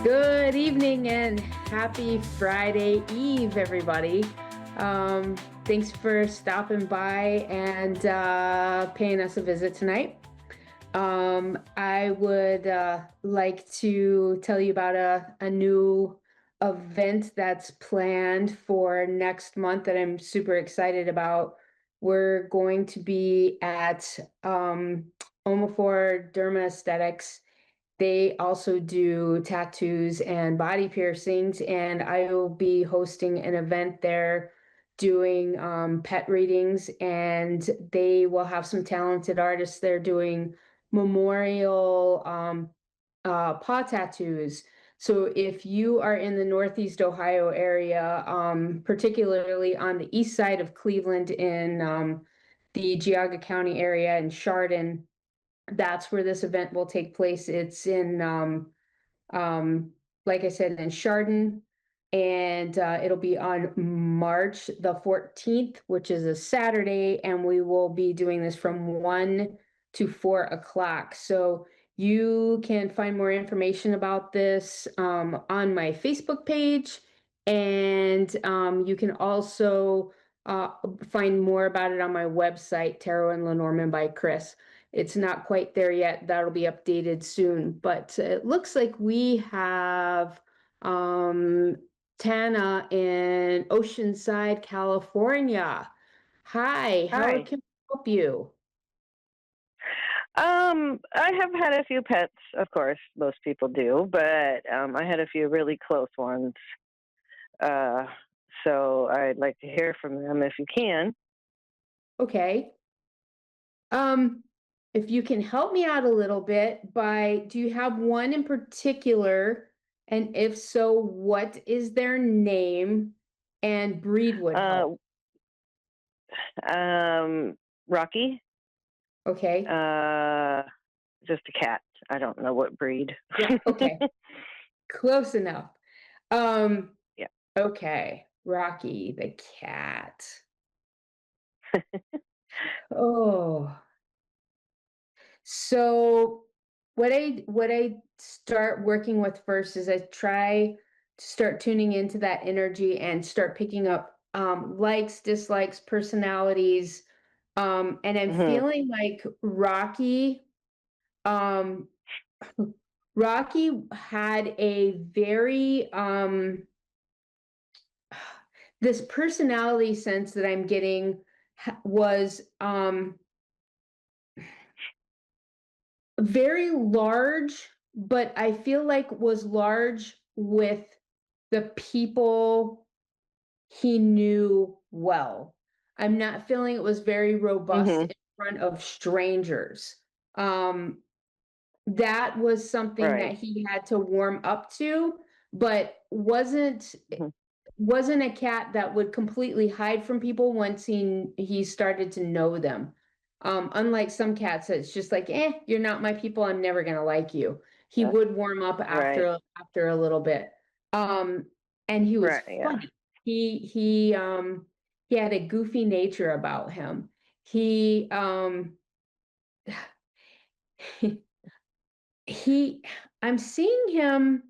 Good evening and happy Friday Eve, everybody. Thanks for stopping by and paying us a visit tonight. I would like to tell you about a new event that's planned for next month that I'm super excited about. We're going to be at Omafor Derma Aesthetics. They also do tattoos and body piercings, and I will be hosting an event there doing pet readings, and they will have some talented artists there doing memorial paw tattoos. So if you are in the Northeast Ohio area, particularly on the east side of Cleveland in the Geauga County area in Chardon, that's where this event will take place. It's in, like I said, in Chardon, and it'll be on March the 14th, which is a Saturday, and we will be doing this from 1 to 4 o'clock. So you can find more information about this on my Facebook page, and you can also find more about it on my website, Tarot and Lenormand by Chris. It's not quite there yet. That'll be updated soon, but it looks like we have um, Tana in Oceanside, California. Hi, how Hi. can we help you? I have had a few pets, of course, most people do, but I had a few really close ones. Uh, so I'd like to hear from them if you can. Okay. Um, if you can help me out a little bit do you have one in particular? And if so, what is their name and breed would help? Uh, Rocky, Okay. just a cat. I don't know what breed. Yeah, okay. Close enough. Um, Yeah. okay. Rocky the cat. Oh. So what I start working with first is I try to start tuning into that energy and start picking up likes, dislikes, personalities. And I'm hmm feeling like um Rocky had a very this personality sense that I'm getting was very large, but I feel like was large with the people he knew well. I'm not feeling it was very robust hmm in front of strangers. Um, that was something that Right. he had to warm up to, but hmm wasn't a cat that would completely hide from people once he started to know them. Unlike some cats, it's just like, you're not my people. I'm never gonna like you. He would warm up Right. after a little bit. Um, and he was Right. Yeah. funny. He had a goofy nature about him. He he I'm seeing him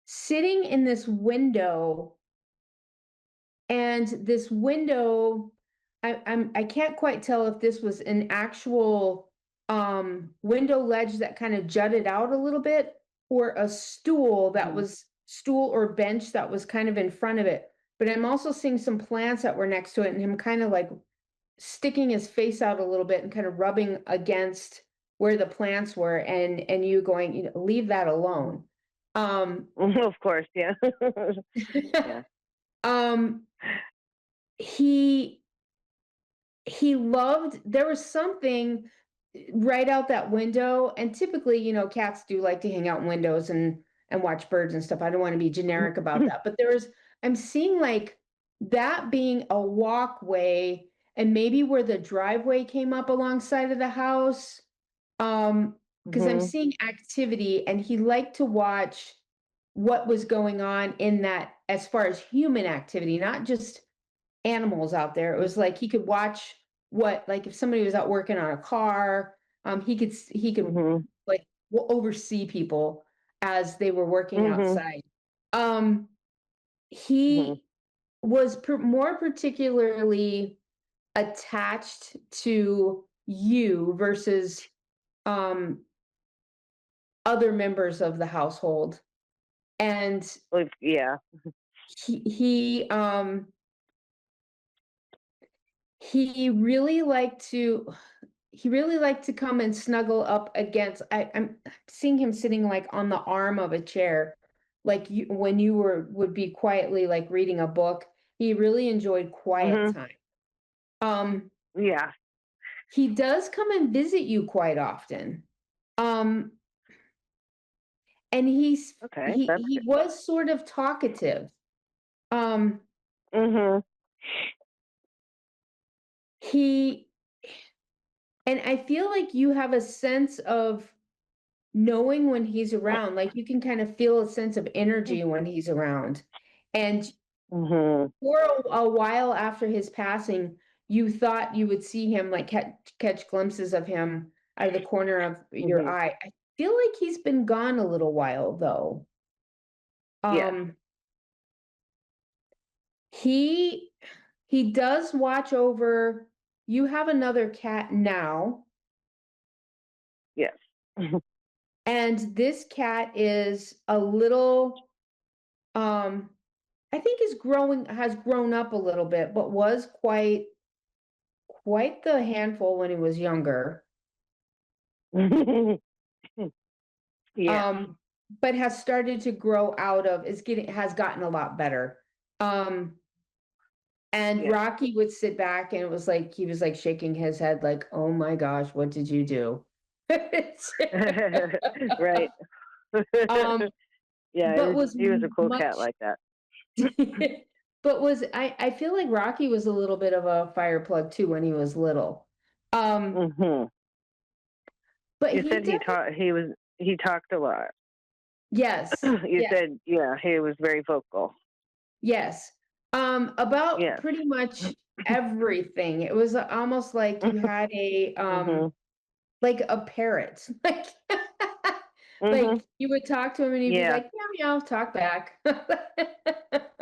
sitting in this window, and this window, I can't quite tell if this was an actual window ledge that kind of jutted out a little bit, or a hmm stool or bench that was kind of in front of it. But I'm also seeing some plants that were next to it, and him kind of like sticking his face out a little bit and kind of rubbing against where the plants were, and you going, leave that alone. Of course. Yeah. Yeah. um he he loved there was something right out that window, and typically, cats do like to hang out in windows and watch birds and stuff. I don't want to be generic about that, but I'm seeing like that being a walkway, and maybe where the driveway came up alongside of the house. Because I'm hmm seeing activity, and he liked to watch what was going on in that, as far as human activity, not just animals out there. It was like he could watch what, like if somebody was out working on a car, he could hmm like oversee people. as they were working Mhm. outside. Um, Mhm. he was more particularly attached to you versus um, other members of the household, and Like, yeah. he he um, he really liked to he really liked to come and snuggle up against. I'm seeing him sitting like on the arm of a chair, like you when you would be quietly like reading a book. He really enjoyed quiet Mhm. time. Um, Yeah. he does come and visit you quite often. Um, and Okay, that's he good. was sort of talkative. Um, Mhm. he and I feel like you have a sense of knowing when he's around, like, you can kind of feel a sense of energy when he's around. And Mhm. for a while after his passing, you thought you would see him, like, catch glimpses of him out of the corner of your Mhm. eye. I feel like he's been gone a little while, though. Yes. Um, he he does watch over. You have another cat now, Yes. and this cat is a little, um I think has grown up a little bit, but was quite the handful when he was younger. Yeah. Um, but has started to grow out of is getting has gotten a lot better. Um, and Yeah. Rocky would sit back and it was like he was like shaking his head like, "Oh my gosh, what did you do?" Right. um, Yeah, but was he was a cool cat much like that. but was I feel like Rocky was a little bit of a fire plug too when he was little. Um, Mhm. but You he said definitely he talked a lot. yes. You Yeah, said, yeah, he was very vocal. yes. About Yes. pretty much everything. It was almost like you had Mhm. like a parrot. Mhm. Like you would talk to him and he'd be Yeah. like, meow meow, talk back.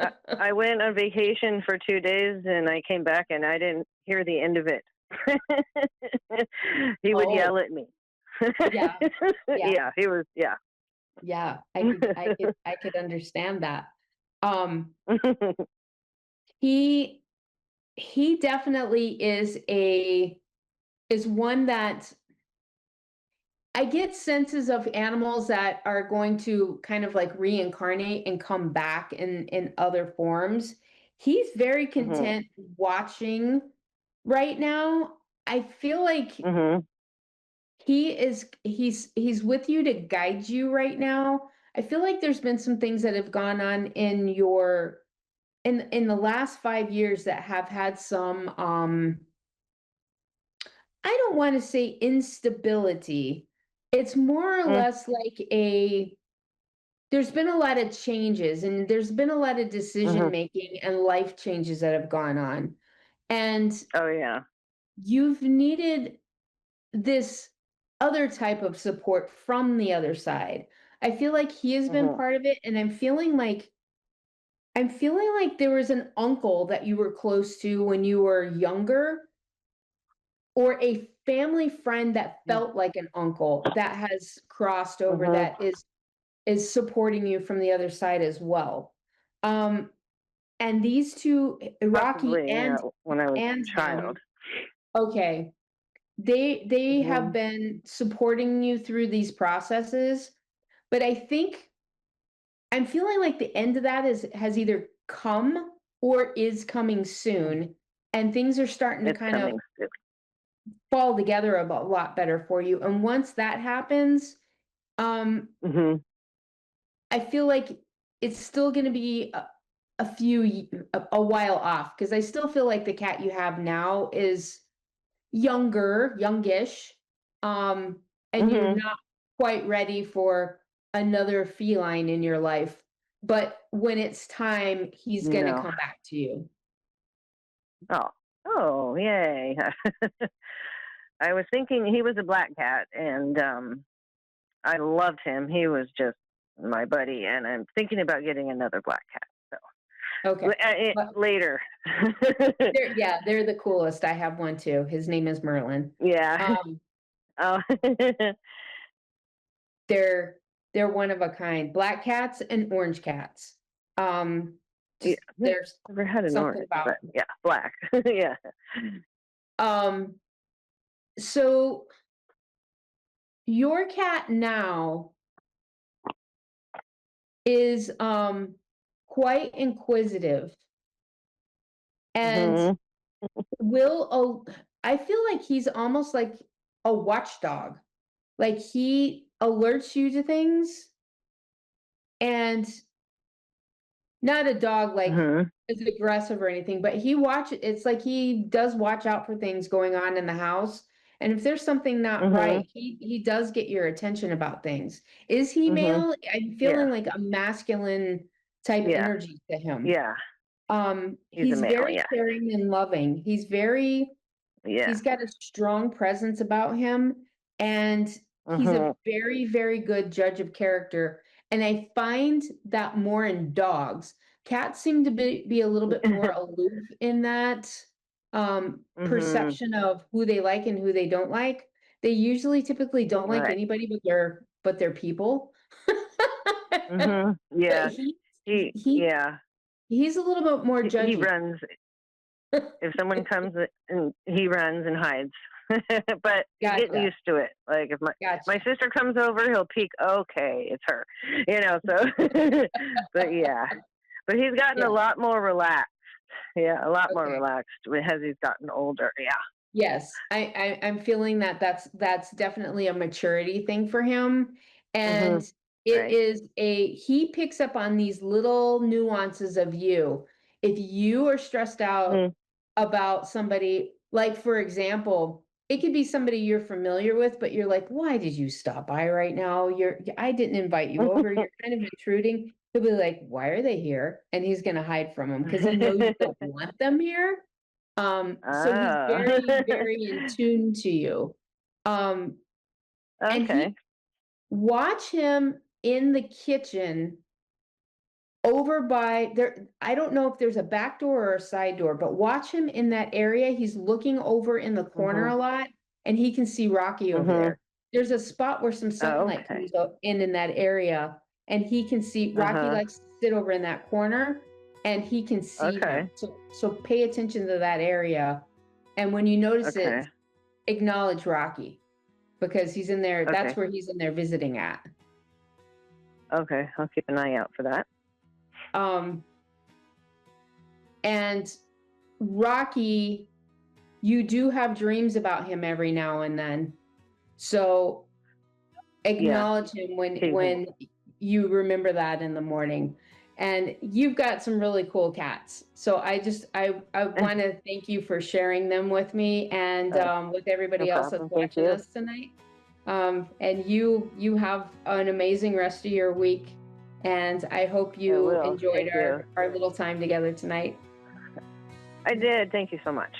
I, I went on vacation for 2 days and I came back and I didn't hear the end of it. He would Oh, yell at me. yeah, yeah, Yeah, he was, yeah. yeah. I could understand that. Um, he he definitely is one that I get senses of animals that are going to kind of like reincarnate and come back in other forms. He's very Mhm. content watching right now. I feel like Mhm. he's with you to guide you right now. I feel like there's been some things that have gone on in your in the last 5 years that have had some I don't want to say instability. It's more or Mm. less like a there's been a lot of changes and there's been a lot of decision Mhm. making and life changes that have gone on. And Oh yeah. you've needed this other type of support from the other side. I feel like he has been Mhm. part of it and I'm feeling like there was an uncle that you were close to when you were younger or a family friend that felt like an uncle that has crossed over Mhm. that is supporting you from the other side as well. Um, and these two, Rocky Possibly, yeah, when I was and a child. him, okay, they have Mhm. been supporting you through these processes, but I think I'm feeling like the end of that is has either come or is coming soon, and things are starting to It's kind of coming soon. fall together lot better for you. And once that happens, um, Mhm. I feel like it's still going to be a while off because I still feel like the cat you have now is youngish, and you're Mhm. not quite ready for another feline in your life. But when it's time, he's going to No. come back to you. Oh. Oh, yay. I was thinking he was a black cat and I loved him. He was just my buddy, and I'm thinking about getting another black cat. So Okay. But later. they're the coolest. I have one too. His name is Merlin. Yeah. Um, Oh. they're they're one of a kind. Black cats and orange cats. Um, Yeah. just there's Never had an something orange, about but yeah, black. Yeah. um so your cat now is quite inquisitive and Mhm. I feel like he's almost like a watchdog. Like he alerts you to things and not a dog like Mhm. is aggressive or anything, but it's like he does watch out for things going on in the house. And if there's something not Mhm. right, he does get your attention about things. Is he Mhm. male? I'm Yeah. feeling like a masculine type Yeah. energy to him. Yeah. He's a He's male. very Yeah. caring and loving. Yeah. He's got a strong presence about him, and he's a Mhm. very, very good judge of character, and I find that more in dogs. Cats seem to be a little bit more aloof in that, Mhm. perception of who they like and who they don't like. They usually typically don't like Right. anybody but their people. Mhm. But Yeah. he Yeah. he's a little bit more He judgy. runs if someone comes and he runs and hides. But he's getting Gotcha, used to it. Like if my gotcha. sister comes over, he'll peek. Okay, it's her. So. But yeah, but he's gotten a Yeah, lot more relaxed. Yeah, a lot more okay. relaxed as he's gotten older. Yeah. Yes, I'm feeling that that's definitely a maturity thing for him, and Mhm. it Right. is he picks up on these little nuances of you. If you are stressed out Mhm. about somebody, like, for example, it could be somebody you're familiar with, but you're like, "Why did you stop by right now? I didn't invite you over, you're kind of intruding." He'll be like, "Why are they here?" And he's gonna hide from them because he knows you don't want them here. So he's Oh. very, very in tune to you. Um, and Okay. watch him in the kitchen over by there. I don't know if there's a back door or a side door, but watch him in that area. He's looking over in the corner Mhm. a lot and he can see Rocky over Mhm. there. There's a spot where some Oh, sunlight okay. comes in that area and he can see Uh Rocky huh. likes to sit over in that corner and he can see him. Okay. So pay attention to that area. And when you notice it, Okay. acknowledge Rocky because he's in there. That's Okay. where he's in there visiting at. Okay. I'll keep an eye out for that. Um, and Rocky, you do have dreams about him every now and then. So Yeah. acknowledge him He. when you remember that in the morning. And you've got some really cool cats. So I want to thank you for sharing them with me and Oh, with no everybody else that's problem. Thank watching you. us tonight. And you have an amazing rest of your week. And I hope I you will. enjoyed Thank you. our little time together tonight. I did. Thank you so much.